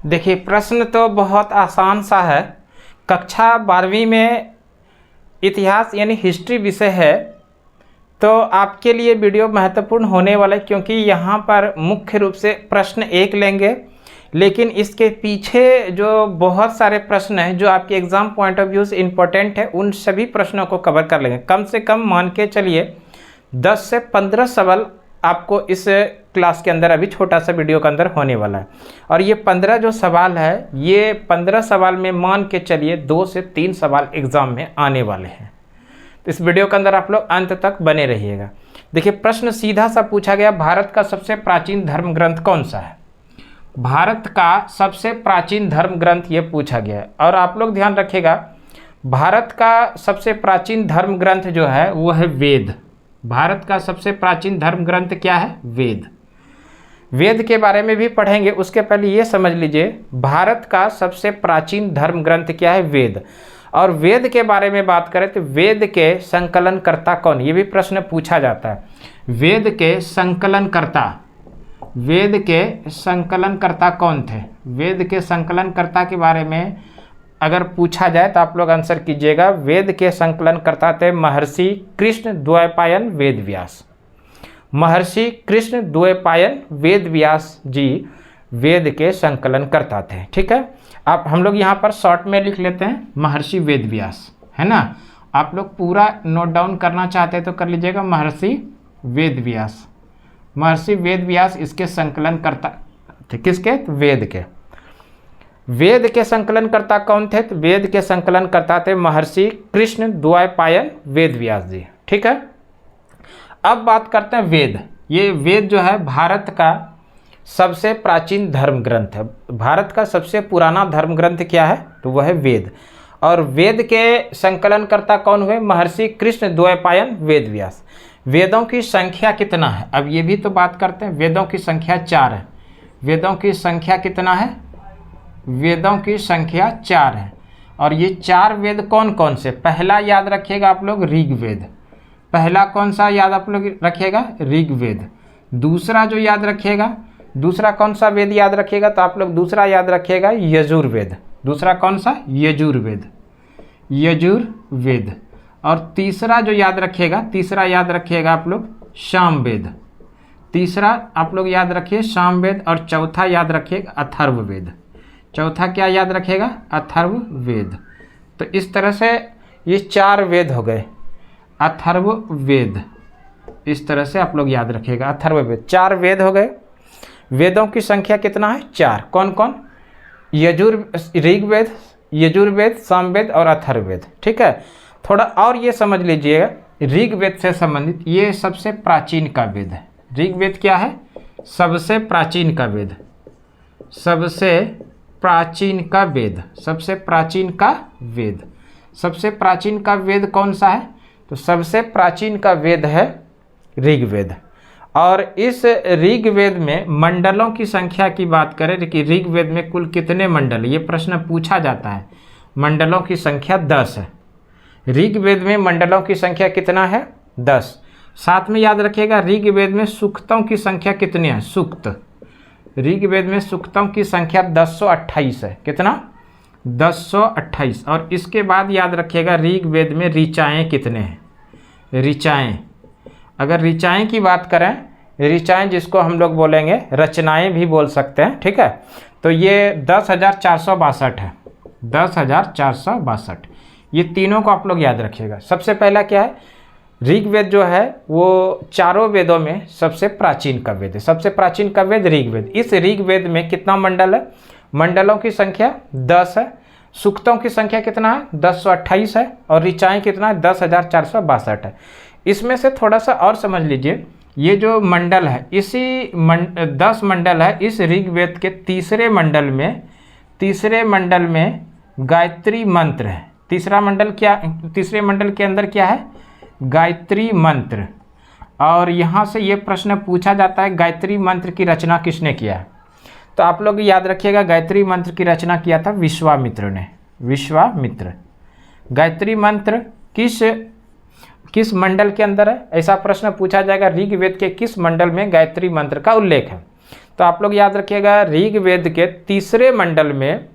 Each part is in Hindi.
देखिए, प्रश्न तो बहुत आसान सा है। कक्षा 12वीं में इतिहास यानी हिस्ट्री विषय है, तो आपके लिए वीडियो महत्वपूर्ण होने वाला है, क्योंकि यहाँ पर मुख्य रूप से प्रश्न एक लेंगे, लेकिन इसके पीछे जो बहुत सारे प्रश्न हैं जो आपके एग्ज़ाम पॉइंट ऑफ व्यू से इम्पोर्टेंट है, उन सभी प्रश्नों को कवर कर लेंगे। कम से कम मान के चलिए 10 से 15 सवाल आपको इस क्लास के अंदर, अभी छोटा सा वीडियो के अंदर होने वाला है। और ये 15 जो सवाल है, ये 15 सवाल में मान के चलिए 2 से 3 सवाल एग्ज़ाम में आने वाले हैं। तो इस वीडियो के अंदर आप लोग अंत तक बने रहिएगा। देखिए, प्रश्न सीधा सा पूछा गया, भारत का सबसे प्राचीन धर्म ग्रंथ कौन सा है? भारत का सबसे प्राचीन धर्म ग्रंथ ये पूछा गया है। और आप लोग ध्यान रखिएगा, भारत का सबसे प्राचीन धर्म ग्रंथ जो है वो है वेद। भारत का सबसे प्राचीन धर्म ग्रंथ क्या है? वेद। वेद के बारे में भी पढ़ेंगे, उसके पहले ये समझ लीजिए भारत का सबसे प्राचीन धर्म ग्रंथ क्या है? वेद। और वेद के बारे में बात करें तो वेद के संकलनकर्ता कौन? ये भी प्रश्न पूछा जाता है। वेद के संकलनकर्ता, वेद के संकलनकर्ता कौन थे? वेद के संकलनकर्ता के बारे में अगर पूछा जाए तो आप लोग आंसर कीजिएगा। वेद के संकलनकर्ता थे महर्षि कृष्ण द्वैपायन वेद व्यास। महर्षि कृष्ण द्वैपायन वेद व्यास जी वेद के संकलन करता थे। ठीक है, आप हम लोग यहाँ पर शॉर्ट में लिख लेते हैं महर्षि वेद व्यास, है ना। आप लोग पूरा नोट डाउन करना चाहते हैं तो कर लीजिएगा महर्षि वेद व्यास। महर्षि वेद व्यास इसके संकलन करता थे। किसके? वेद के। वेद के संकलन करता कौन थे? तो वेद के संकलन करता थे महर्षि कृष्ण द्वैपायन वेद व्यास जी। ठीक है, अब बात करते हैं वेद। ये वेद जो है भारत का सबसे प्राचीन धर्म ग्रंथ है। भारत का सबसे पुराना धर्म ग्रंथ क्या है? तो वह है वेद। और वेद के संकलनकर्ता कौन हुए? महर्षि कृष्ण द्वैपायन वेद व्यास। वेदों की संख्या कितना है? अब ये भी तो बात करते हैं। वेदों की संख्या 4 है। वेदों की संख्या कितना है? वेदों की संख्या 4 है। और ये 4 वेद कौन कौन से? पहला याद रखिएगा आप लोग ऋग्वेद। पहला कौन सा याद आप लोग रखिएगा? ऋग्वेद। दूसरा जो याद रखिएगा, दूसरा कौन सा वेद याद रखिएगा? तो आप लोग दूसरा याद रखिएगा यजुर्वेद। दूसरा कौन सा? यजुर्वेद। यजुर्वेद। और तीसरा जो याद रखिएगा, तीसरा याद रखिएगा आप लोग सामवेद। तीसरा आप लोग याद रखिए सामवेद। और चौथा याद रखिएगा अथर्ववेद। चौथा क्या याद रखिएगा? अथर्ववेद। तो इस तरह से ये 4 वेद हो गए। अथर्ववेद, इस तरह से आप लोग याद रखिएगा अथर्ववेद। 4 वेद हो गए। वेदों की संख्या कितना है? 4। कौन कौन? ऋग्वेद, यजुर्वेद, सामवेद और अथर्ववेद। ठीक है, थोड़ा और ये समझ लीजिएगा, ऋग्वेद से संबंधित ये सबसे प्राचीन का वेद है। ऋग्वेद क्या है? सबसे प्राचीन का वेद। सबसे प्राचीन का वेद। सबसे प्राचीन का वेद। सबसे प्राचीन का वेद कौन सा है? तो सबसे प्राचीन का वेद है ऋग्वेद। और इस ऋग्वेद में मंडलों की संख्या की बात करें कि ऋग्वेद में कुल कितने मंडल? ये प्रश्न पूछा जाता है। मंडलों की संख्या 10 है। ऋग्वेद में मंडलों की संख्या कितना है? 10। साथ में याद रखिएगा ऋग्वेद में सूक्तों की संख्या कितनी है? सूक्त। ऋग्वेद में सूक्तों की संख्या 1028 है। कितना? 1028। और इसके बाद याद रखिएगा ऋग्वेद में ऋचाएँ कितने हैं? ऋचाएँ, अगर ऋचाएँ की बात करें, ऋचाएँ जिसको हम लोग बोलेंगे रचनाएँ भी बोल सकते हैं। ठीक है, तो ये 10,462 है। 10,462। ये तीनों को आप लोग याद रखिएगा। सबसे पहला क्या है? ऋग्वेद जो है वो चारों वेदों में सबसे प्राचीन का वेद है। सबसे प्राचीन का वेद ऋग्वेद। इस ऋग्वेद में कितना मंडल है? मंडलों की संख्या 10 है। सूक्तों की संख्या कितना है? 1028 है। और ऋचाएँ कितना है? 10,462 है। इसमें से थोड़ा सा और समझ लीजिए, ये जो मंडल है, इसी 10 मंडल है। इस ऋग्वेद के तीसरे मंडल में गायत्री मंत्र है। तीसरे मंडल के अंदर क्या है? गायत्री मंत्र। और यहाँ से ये प्रश्न पूछा जाता है, गायत्री मंत्र की रचना किसने किया है? तो आप लोग याद रखिएगा गायत्री मंत्र की रचना किया था विश्वामित्र ने। विश्वामित्र। गायत्री मंत्र किस मंडल के अंदर है? ऐसा प्रश्न पूछा जाएगा, ऋग्वेद के किस मंडल में गायत्री मंत्र का उल्लेख है? तो आप लोग याद रखिएगा ऋग्वेद के तीसरे मंडल में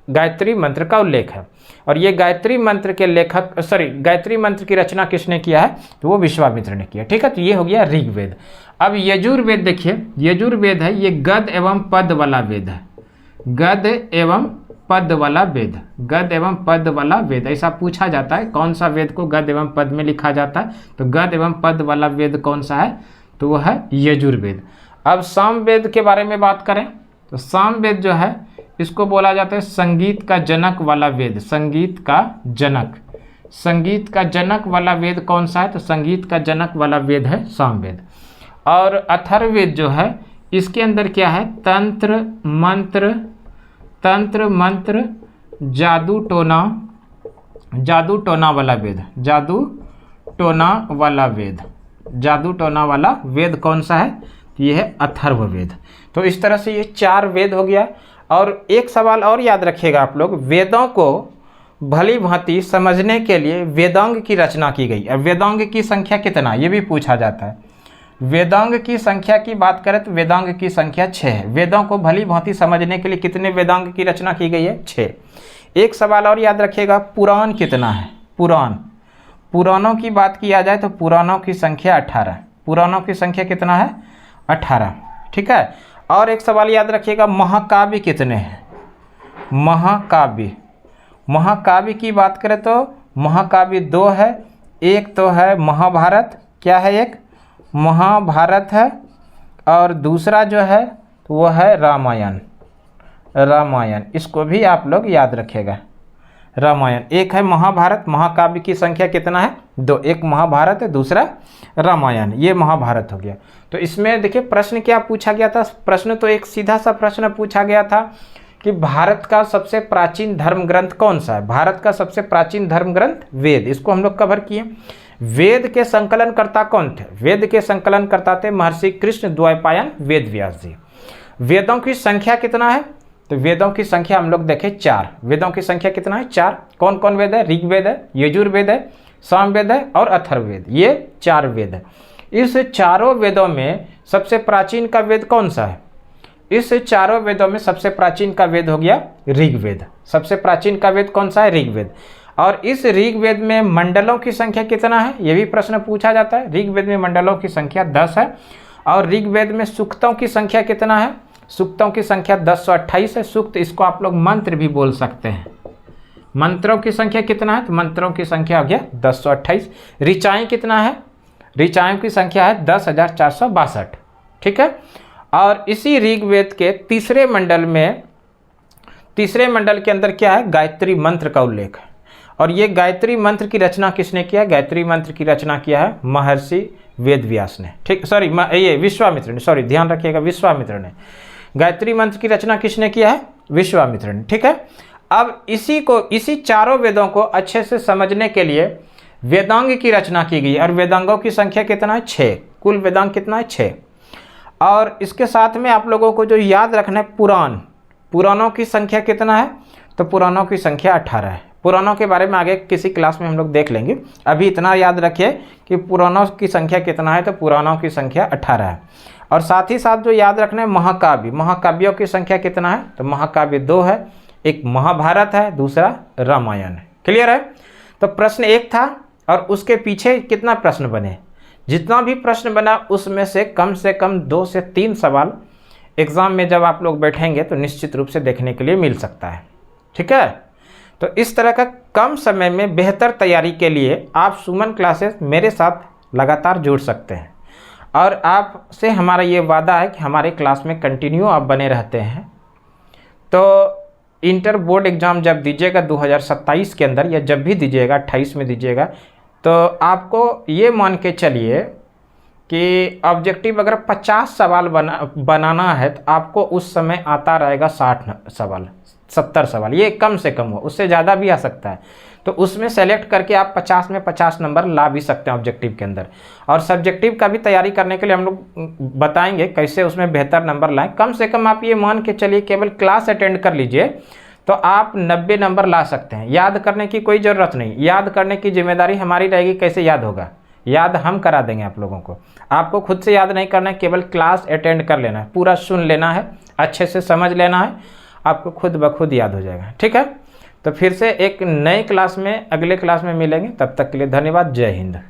गायत्री मंत्र का उल्लेख है। और ये गायत्री मंत्र के लेखक गायत्री मंत्र की रचना किसने किया है? तो वो विश्वामित्र ने किया। ठीक है, तो ये हो गया ऋग्वेद। अब यजुर्वेद देखिए, यजुर्वेद है ये गद एवं पद वाला वेद है। गद एवं पद वाला वेद, गद एवं पद वाला वेद, ऐसा पूछा जाता है कौन सा वेद को गद एवं पद में लिखा जाता है? तो गद एवं पद वाला वेद कौन सा है? तो वह है यजुर्वेद। अब सामवेद के बारे में बात करें तो सामवेद जो है इसको बोला जाता है संगीत का जनक वाला वेद। संगीत का जनक, संगीत का जनक वाला वेद कौन सा है? तो संगीत का जनक वाला वेद है सामवेद। और अथर्ववेद जो है इसके अंदर क्या है? तंत्र मंत्र जादू टोना वाला वेद, जादू टोना वाला वेद कौन सा है? ये है अथर्ववेद। तो इस तरह से ये 4 वेद हो गया। और एक सवाल और याद रखिएगा आप लोग, वेदों को भली भांति समझने के लिए वेदांग की रचना की गई। अब वेदांग की संख्या कितना, ये भी पूछा जाता है। वेदांग की संख्या की बात करें तो वेदांग की संख्या 6 है। वेदों को भली भांति समझने के लिए कितने वेदांग की रचना की गई है? 6। एक सवाल और याद रखिएगा, पुराण कितना है? पुराणों की बात किया जाए तो पुराणों की संख्या 18। पुराणों की संख्या कितना है? 18। ठीक है। और एक सवाल याद रखिएगा, महाकाव्य कितने हैं? महाकाव्य की बात करें तो महाकाव्य 2 है। एक तो है महाभारत, क्या है? एक महाभारत है, और दूसरा जो है तो वह है रामायण। इसको भी आप लोग याद रखिएगा, रामायण। एक है महाभारत, महाकाव्य की संख्या कितना है? 2। एक महाभारत है, दूसरा रामायण, ये महाभारत हो गया। तो इसमें देखिए प्रश्न क्या पूछा गया था? प्रश्न तो एक सीधा सा प्रश्न पूछा गया था कि भारत का सबसे प्राचीन धर्म ग्रंथ कौन सा है? भारत का सबसे प्राचीन धर्म ग्रंथ वेद। इसको हम लोग कवर किए। वेद के संकलनकर्ता कौन थे? वेद के संकलनकर्ता थे महर्षि कृष्ण द्वैपायन वेद व्यास जी। वेदों की संख्या कितना है? तो वेदों की संख्या हम लोग देखें 4। वेदों की संख्या कितना है? 4। कौन कौन वेद है? ऋग्वेद है, यजुर्वेद है, सामवेद है और अथर्ववेद। ये 4 वेद है। इस चारों वेदों में सबसे प्राचीन का वेद कौन सा है? इस चारों वेदों में सबसे प्राचीन का वेद हो गया ऋग्वेद। सबसे प्राचीन का वेद कौन सा है? ऋग्वेद। और इस ऋग्वेद में मंडलों की संख्या कितना है? ये भी प्रश्न पूछा जाता है। ऋग्वेद में मंडलों की संख्या 10 है। और ऋग्वेद में सूक्तों की संख्या कितना है? सूक्तों की संख्या 1028 है। सूक्त, इसको आप लोग मंत्र भी बोल सकते हैं। मंत्रों की संख्या कितना है? तो मंत्रों की संख्या हो गया 1028। ऋचाएँ कितना है? ऋचाओं की संख्या है 10,462। ठीक है। और इसी ऋग्वेद के तीसरे मंडल के अंदर क्या है? गायत्री मंत्र का उल्लेख है। और ये गायत्री मंत्र की रचना किसने किया? गायत्री मंत्र की रचना किया है महर्षि वेद व्यास ने। ठीक, ये विश्वामित्र ने, ध्यान रखिएगा, विश्वामित्र ने। गायत्री मंत्र की रचना किसने किया है? विश्वामित्र ने। ठीक है। अब इसी चारों वेदों को अच्छे से समझने के लिए वेदांग की रचना की गई। और वेदांगों की संख्या कितना है? 6। कुल वेदांग कितना है? 6। और इसके साथ में आप लोगों को जो याद रखना है, पुराणों की संख्या कितना है? तो पुराणों की संख्या 18 है। पुराणों के बारे में आगे किसी क्लास में हम लोग देख लेंगे। अभी इतना याद रखिए कि पुराणों की संख्या कितना है? तो पुराणों की संख्या 18 है। और साथ ही साथ जो याद रखना है, महाकाव्यों की संख्या कितना है? तो महाकाव्य 2 है। एक महाभारत है, दूसरा रामायण है। क्लियर है? तो प्रश्न 1 था और उसके पीछे कितना प्रश्न बने? जितना भी प्रश्न बना उसमें से कम 2 से 3 सवाल एग्ज़ाम में जब आप लोग बैठेंगे तो निश्चित रूप से देखने के लिए मिल सकता है। ठीक है। तो इस तरह का कम समय में बेहतर तैयारी के लिए आप सुमन क्लासेस मेरे साथ लगातार जुड़ सकते हैं। और आपसे हमारा ये वादा है कि हमारे क्लास में कंटिन्यू आप बने रहते हैं। तो इंटर बोर्ड एग्ज़ाम जब दीजिएगा 2027 के अंदर, या जब भी दीजिएगा 28 में दीजिएगा, तो आपको ये मान के चलिए कि ऑब्जेक्टिव अगर 50 सवाल बनाना है तो आपको उस समय आता रहेगा 60 सवाल, 70 सवाल, ये कम से कम हो, उससे ज़्यादा भी आ सकता है। तो उसमें सेलेक्ट करके आप 50 में 50 नंबर ला भी सकते हैं ऑब्जेक्टिव के अंदर। और सब्जेक्टिव का भी तैयारी करने के लिए हम लोग बताएंगे कैसे उसमें बेहतर नंबर लाएं। कम से कम आप ये मान के चलिए केवल क्लास अटेंड कर लीजिए तो आप 90 नंबर ला सकते हैं। याद करने की कोई ज़रूरत नहीं, याद करने की जिम्मेदारी हमारी रहेगी। कैसे याद होगा? याद हम करा देंगे आप लोगों को। आपको खुद से याद नहीं करना है, केवल क्लास अटेंड कर लेना है, पूरा सुन लेना है, अच्छे से समझ लेना है, आपको खुद ब खुद याद हो जाएगा। ठीक है, तो फिर से एक नए क्लास में, अगले क्लास में मिलेंगे। तब तक के लिए धन्यवाद। जय हिंद।